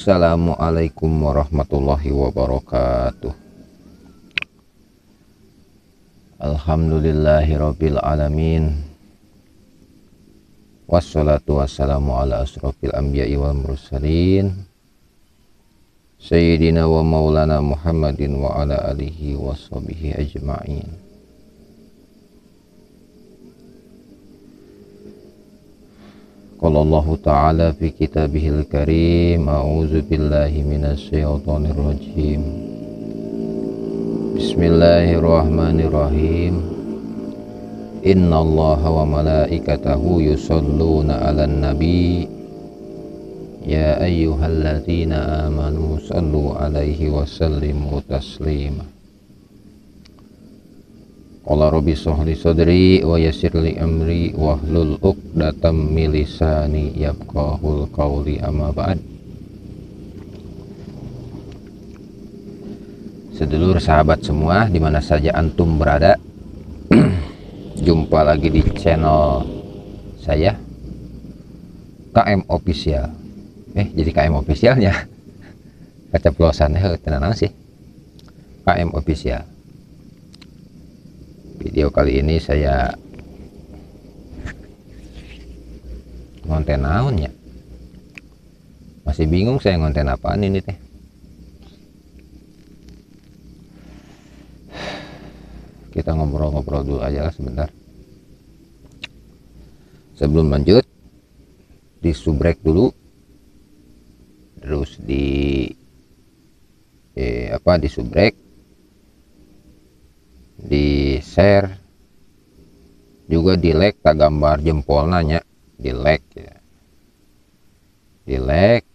Assalamualaikum warahmatullahi wabarakatuh. Alhamdulillahirabbil alamin. Wassalatu wassalamu ala asrofil anbiya'i wal mursalin Sayyidina wa maulana Muhammadin wa ala alihi wa sahbihi ajma'in. Qala Allah Ta'ala fi kitabihil karim, a'udzu billahi minasy syaithanir rajim. Bismillahirrahmanirrahim. Innallaha wa malaikatahu yusholluna 'alan nabi. Ya ayyuhalladzina amanu shallu 'alaihi wa sallimu taslima. Qala rabbi shrah li sadri wa yassir li amri wahlul 'uqdatam min lisani yafqahul qawli, amma ba'd. Sedulur sahabat semua dimana saja antum berada, jumpa lagi di channel saya KM Official. Jadi KM Officialnya keceplosannya tenang sih. KM Official. Video kali ini saya ngonten naon ya, masih bingung saya ngonten apaan ini teh. Kita ngobrol-ngobrol dulu aja lah sebentar. Sebelum lanjut, di subrek dulu, terus di subrek, di share, juga di like tak gambar jempol nanya, di like ya, di like,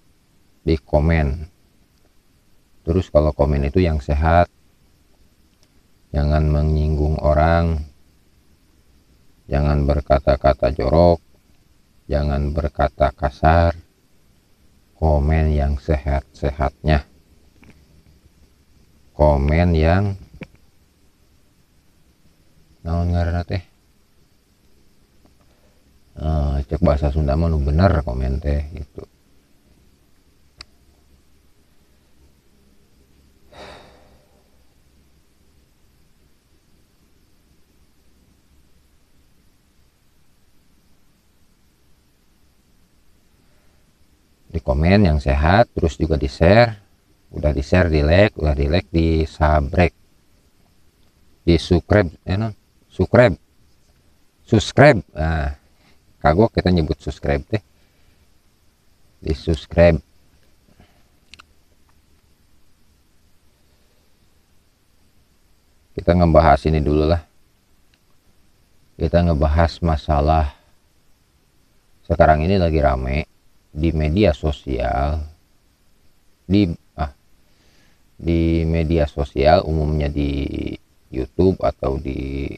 di komen. Terus kalau komen itu yang sehat, jangan menyinggung orang, jangan berkata-kata jorok, jangan berkata kasar. Komen yang sehat-sehatnya, komen yang naon ngaranna teh, cek bahasa Sunda mah nu bener komen teh gitu. Di komen yang sehat, terus juga di share, udah di share, di like, udah di like, di subrek, di subscribe, nah kagok kita nyebut subscribe teh, di subscribe. Kita ngebahas ini dulu lah, kita ngebahas masalah sekarang ini lagi rame di media sosial, di media sosial umumnya di YouTube atau di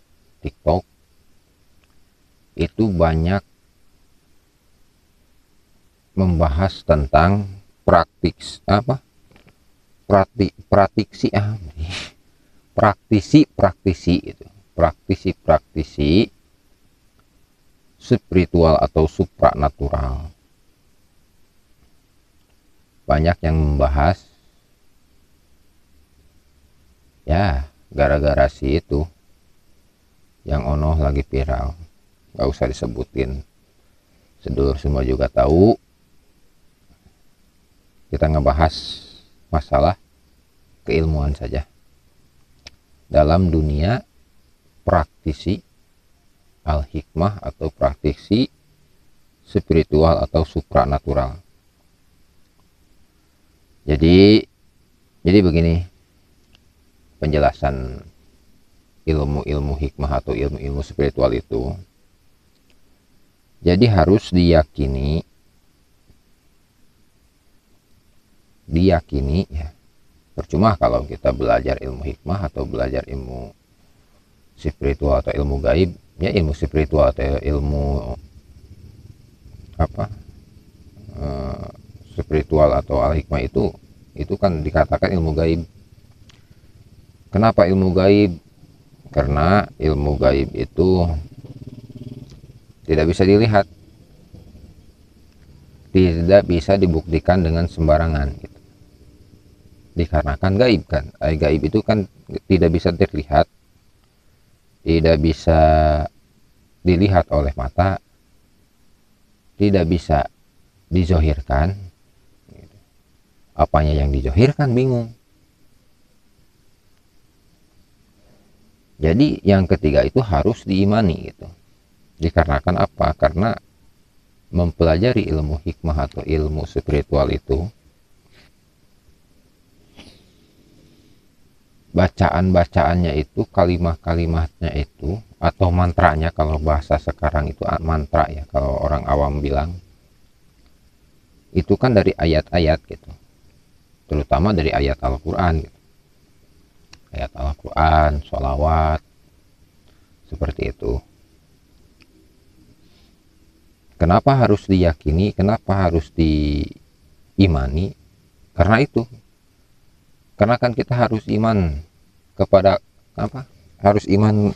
TikTok. Itu banyak membahas tentang praktisi spiritual atau supranatural. Banyak yang membahas ya, gara-gara si itu yang ono lagi viral, gak usah disebutin, sedulur semua juga tahu. Kita ngebahas masalah keilmuan saja dalam dunia praktisi al-hikmah atau praktisi spiritual atau supranatural. Jadi begini penjelasan ilmu-ilmu hikmah atau ilmu-ilmu spiritual itu. Jadi harus diyakini ya. Percuma kalau kita belajar ilmu hikmah atau belajar ilmu spiritual atau ilmu gaib ya. Ilmu spiritual atau ilmu spiritual atau al-hikmah itu kan dikatakan ilmu gaib. Kenapa ilmu gaib? Karena ilmu gaib itu tidak bisa dilihat. tidak bisa dibuktikan dengan sembarangan gitu. Dikarenakan gaib kan, gaib itu kan tidak bisa terlihat, tidak bisa dilihat oleh mata, tidak bisa dizohirkan. Apanya yang dizohirkan bingung. Jadi yang ketiga itu harus diimani gitu. Dikarenakan apa? Karena mempelajari ilmu hikmah atau ilmu spiritual itu, bacaan-bacaannya itu, kalimat-kalimatnya itu, atau mantranya, kalau bahasa sekarang itu mantra ya, kalau orang awam bilang, itu kan dari ayat-ayat gitu, terutama dari ayat Al-Quran gitu. Ayat Al-Quran, sholawat, seperti itu. Kenapa harus diyakini, kenapa harus diimani? Karena itu, karena kan kita harus iman kepada apa? Harus iman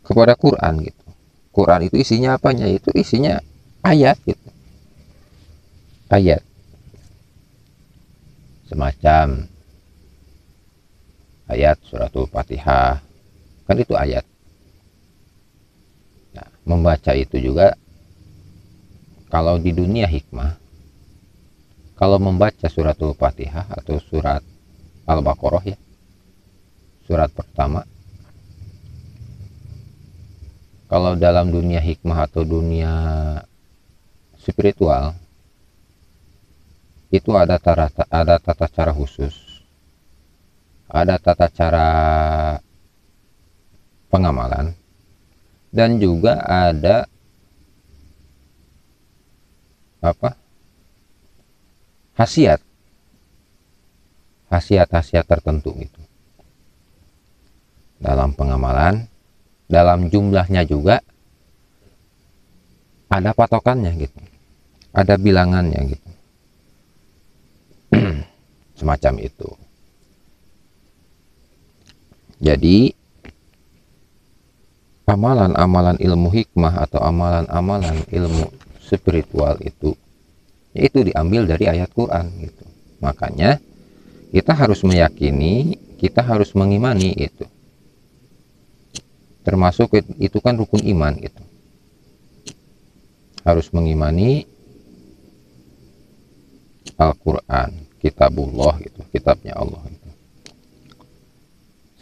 kepada Quran gitu. Quran itu isinya apanya? Itu isinya ayat gitu. Ayat. Semacam ayat suratul Fatihah. Kan itu ayat. Nah, membaca itu juga, kalau di dunia hikmah, kalau membaca suratul Fatihah atau surat Al-Baqarah ya, surat pertama, kalau dalam dunia hikmah atau dunia spiritual itu ada tata cara khusus, ada tata cara pengamalan, dan juga ada apa, khasiat tertentu gitu dalam pengamalan. Dalam jumlahnya juga ada patokannya gitu, ada bilangannya gitu. Semacam itu. Jadi amalan-amalan ilmu hikmah atau amalan-amalan ilmu spiritual itu, yaitu diambil dari ayat Quran gitu. Makanya kita harus meyakini, kita harus mengimani itu. Termasuk itu kan rukun iman gitu. Harus mengimani Al-Quran, kitabullah gitu, kitabnya Allah gitu.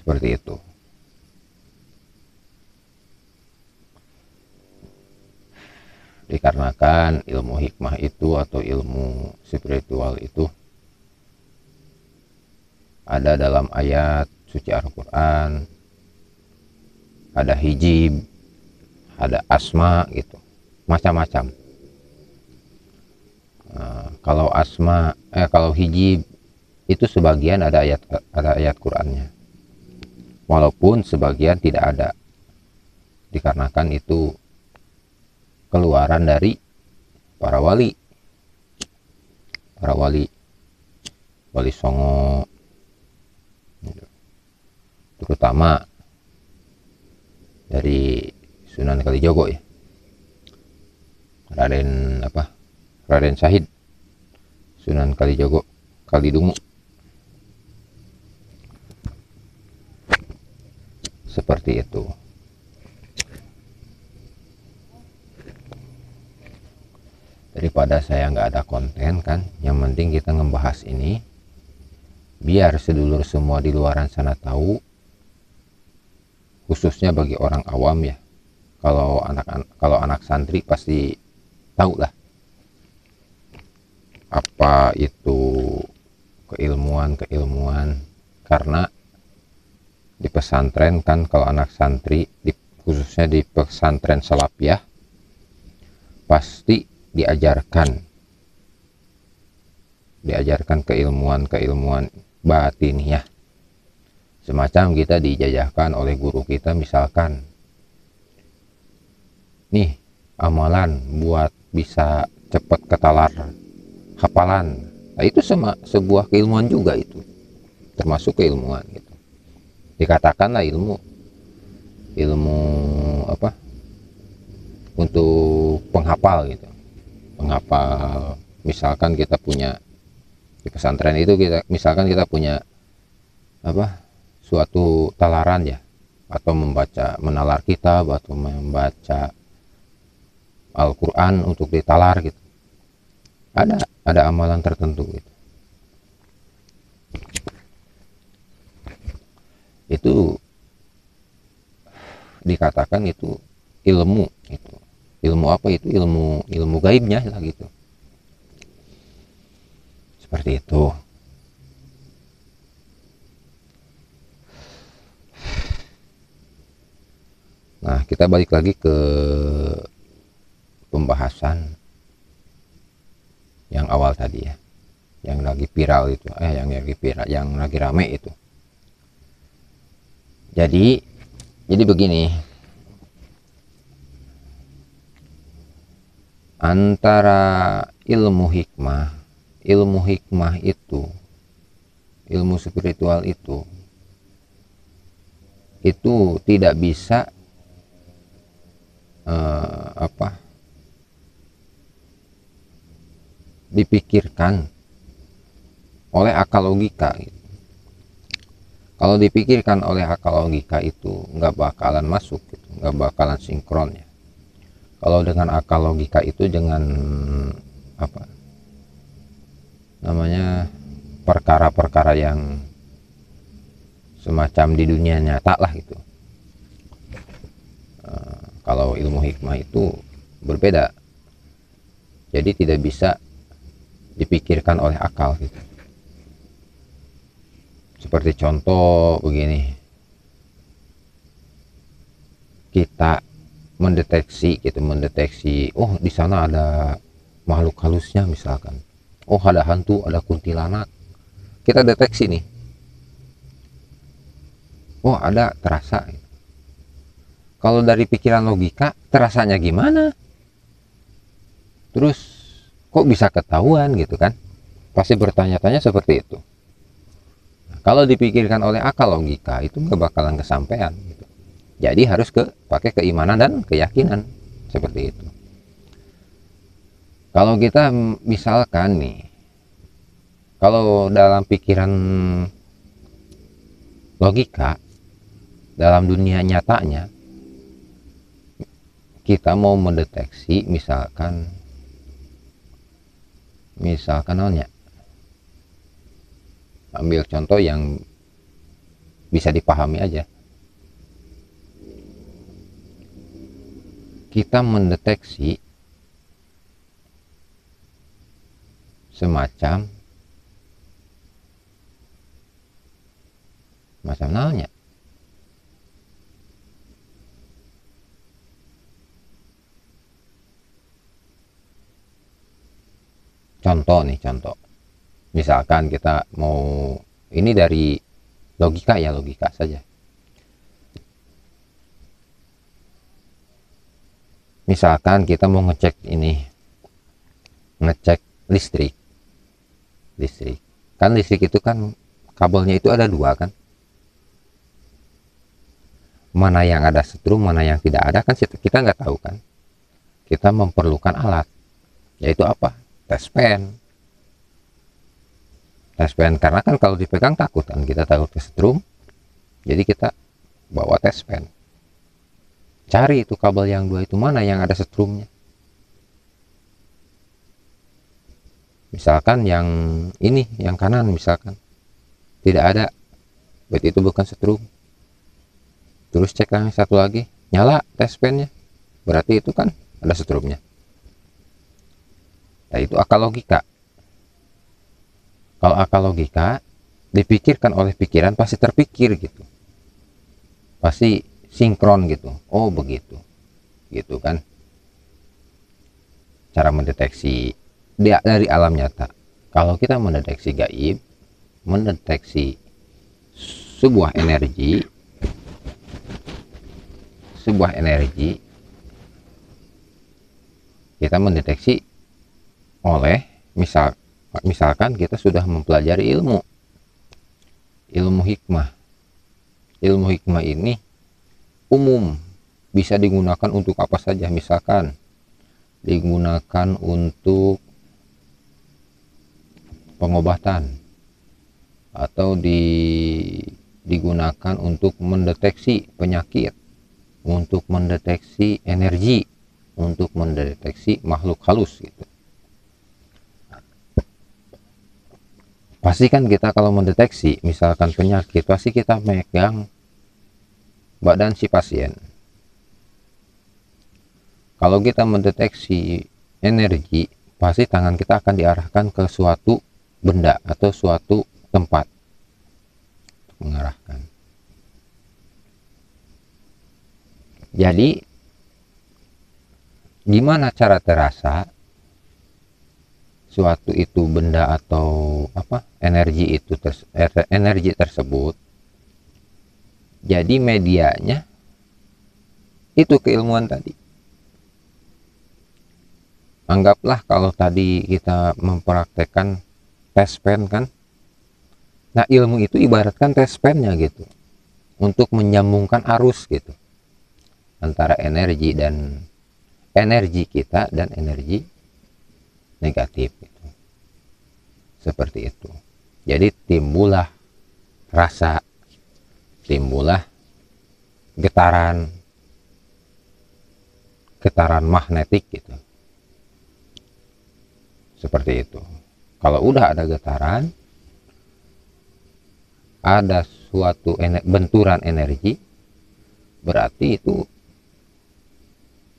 Seperti itu. Dikarenakan ilmu hikmah itu atau ilmu spiritual itu ada dalam ayat suci Al-Quran, ada hijib, ada asma gitu, macam-macam. Kalau asma, kalau hijib itu sebagian ada ayat Qurannya, walaupun sebagian tidak ada, dikarenakan itu keluaran dari para wali, wali songo, terutama dari Sunan Kalijogo ya, Raden Syahid Sunan Kalijogo Kalidungu, seperti itu. Daripada saya nggak ada konten kan, yang penting kita ngebahas ini biar sedulur semua di luaran sana tahu, khususnya bagi orang awam ya. Kalau anak santri pasti tahu lah apa itu keilmuan, karena di pesantren kan, kalau anak santri khususnya di pesantren Salafiyah pasti diajarkan keilmuan batin ya. Semacam kita dijajahkan oleh guru kita, misalkan nih amalan buat bisa cepat ketalar hafalan. Nah, itu sebuah keilmuan juga, itu termasuk keilmuan gitu. Dikatakanlah ilmu apa, untuk penghafal gitu. penghafal. Misalkan kita punya di pesantren itu, misalkan kita punya apa, suatu talaran ya, atau membaca menalar kitab atau membaca Al-Quran untuk ditalar gitu, ada amalan tertentu gitu. Itu dikatakan itu ilmu, itu ilmu apa, itu ilmu gaibnya lah gitu, seperti itu. Nah, kita balik lagi ke pembahasan yang awal tadi ya, yang lagi viral itu, yang lagi rame itu. Jadi begini, antara ilmu hikmah itu, ilmu spiritual itu tidak bisa dipikirkan oleh akal logika gitu. Kalau dipikirkan oleh akal logika itu nggak bakalan masuk gitu, nggak bakalan sinkron ya. Kalau dengan akal logika itu, dengan apa namanya, perkara-perkara yang semacam di dunia nyata lah gitu. Kalau ilmu hikmah itu berbeda, jadi tidak bisa dipikirkan oleh akal gitu. Seperti contoh begini, kita mendeteksi oh di sana ada makhluk halusnya misalkan, oh ada hantu, ada kuntilanak, kita deteksi nih, oh ada, terasa. Kalau dari pikiran logika, terasanya gimana, terus kok bisa ketahuan gitu kan, pasti bertanya-tanya seperti itu. Kalau dipikirkan oleh akal logika itu nggak bakalan kesampaian gitu. Jadi harus pakai keimanan dan keyakinan seperti itu. Kalau kita misalkan nih, kalau dalam pikiran logika, dalam dunia nyatanya, kita mau mendeteksi misalkan namanya, ambil contoh yang bisa dipahami aja. Kita mendeteksi semacam namanya, contoh misalkan kita mau, ini dari logika ya, logika saja. Misalkan kita mau ngecek listrik kan, listrik itu kan kabelnya itu ada dua kan, mana yang ada setrum, mana yang tidak ada kan, kita nggak tahu kan. Kita memerlukan alat, yaitu apa, tes pen, karena kan kalau dipegang takut kan, kita takut kesetrum, jadi kita bawa tes pen, cari itu kabel yang dua itu, mana yang ada setrumnya. Misalkan yang ini, yang kanan misalkan tidak ada, berarti itu bukan setrum. Terus cek yang satu lagi, nyala tes pennya, berarti itu kan ada setrumnya. Nah, itu akal logika. Kalau akal logika dipikirkan oleh pikiran, pasti terpikir gitu, pasti sinkron gitu, oh begitu gitu kan, cara mendeteksi dia dari alam nyata. Kalau kita mendeteksi gaib, mendeteksi sebuah energi, kita mendeteksi oleh misalkan kita sudah mempelajari ilmu hikmah. Ilmu hikmah ini umum, bisa digunakan untuk apa saja. Misalkan digunakan untuk pengobatan, atau digunakan untuk mendeteksi penyakit, untuk mendeteksi energi, untuk mendeteksi makhluk halus gitu. Pasti kan kita kalau mendeteksi misalkan penyakit, pasti kita megang badan si pasien. Kalau kita mendeteksi energi, pasti tangan kita akan diarahkan ke suatu benda atau suatu tempat untuk mengarahkan. Jadi gimana cara terasa suatu itu benda atau energi itu energi tersebut? Jadi medianya itu keilmuan tadi. Anggaplah kalau tadi kita mempraktekkan tes pen kan, nah ilmu itu ibaratkan tes pennya gitu, untuk menyambungkan arus gitu antara energi kita dan energi negatif gitu. Seperti itu. Jadi timbullah rasa, timbullah getaran magnetik gitu. Seperti itu. Kalau udah ada getaran, ada suatu benturan energi, berarti itu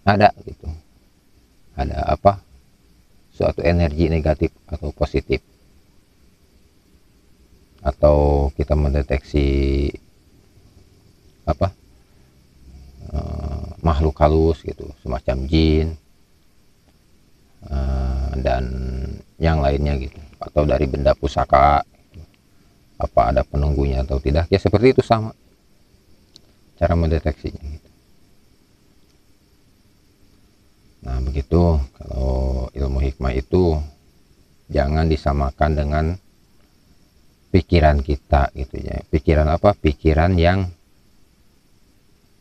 ada gitu. Ada suatu energi negatif atau positif. Atau kita mendeteksi makhluk halus gitu, semacam jin dan yang lainnya gitu, atau dari benda pusaka gitu. Apa ada penunggunya atau tidak, ya seperti itu, sama cara mendeteksinya gitu. Nah begitu. Kalau ilmu hikmah itu jangan disamakan dengan pikiran kita gitu ya. Pikiran yang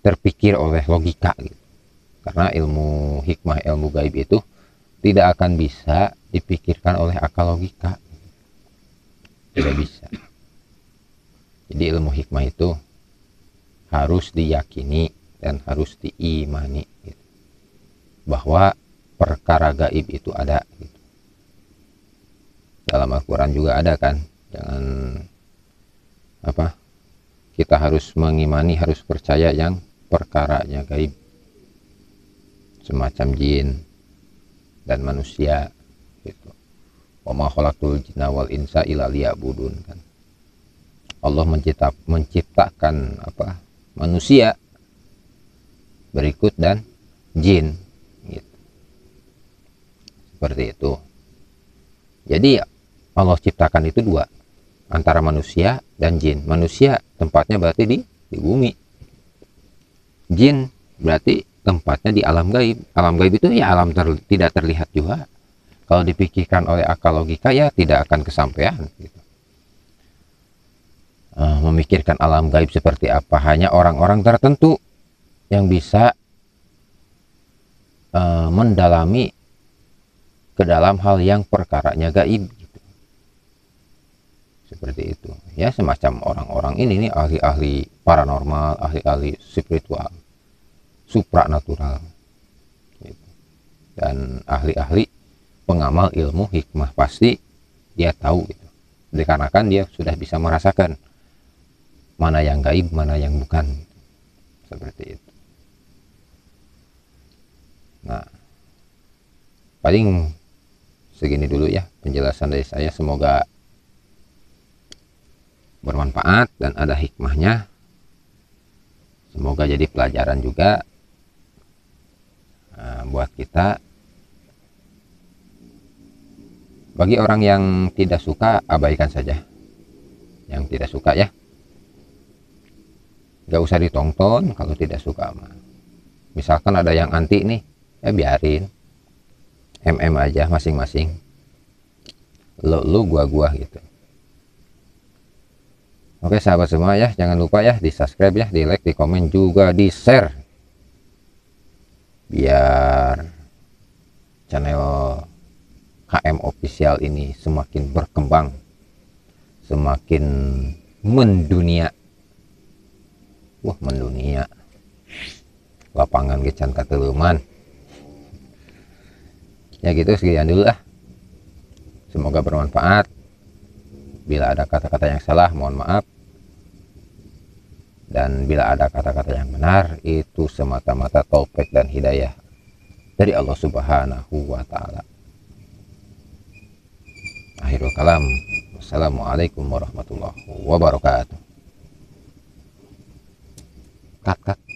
terpikir oleh logika gitu. Karena ilmu hikmah, ilmu gaib itu tidak akan bisa dipikirkan oleh akal logika, tidak bisa. Jadi ilmu hikmah itu harus diyakini dan harus diimani gitu, bahwa perkara gaib itu ada gitu. Dalam Al-Quran juga ada kan, jangan kita harus mengimani, harus percaya yang perkaranya gaib, semacam jin dan manusia gitu. Wa ma khalaqtul jinna wal insa illa liya'budun kan. Allah menciptakan manusia berikut dan jin gitu. Seperti itu. Jadi Allah ciptakan itu dua, antara manusia dan jin. Manusia tempatnya berarti di bumi. Jin berarti tempatnya di alam gaib. Alam gaib itu ya alam tidak terlihat juga. Kalau dipikirkan oleh akal logika ya tidak akan kesampaian gitu. Memikirkan alam gaib seperti apa, hanya orang-orang tertentu yang bisa mendalami ke dalam hal yang perkaranya gaib gitu. Seperti itu ya, semacam orang-orang ini nih, ahli-ahli paranormal, ahli-ahli spiritual, supranatural gitu. Dan ahli-ahli pengamal ilmu hikmah pasti dia tahu gitu, dikarenakan dia sudah bisa merasakan mana yang gaib, mana yang bukan. Seperti itu. Nah paling segini dulu ya penjelasan dari saya, semoga bermanfaat dan ada hikmahnya, semoga jadi pelajaran juga buat kita. Bagi orang yang tidak suka, abaikan saja. Yang tidak suka ya gak usah ditonton. Kalau tidak suka misalkan ada yang anti nih, ya biarin, aja masing-masing, lu gua gitu. Oke sahabat semua ya, jangan lupa ya di subscribe ya, di like, di komen juga, di share, biar channel KM Official ini semakin berkembang, semakin mendunia. Wah, mendunia. Lapangan gecan katuluman. Ya gitu, sekian dulu lah. Semoga bermanfaat. Bila ada kata-kata yang salah, mohon maaf. Dan bila ada kata-kata yang benar, itu semata-mata taufik dan hidayah dari Allah Subhanahu wa Ta'ala. Akhirul kalam. Wassalamualaikum warahmatullahi wabarakatuh. Cut.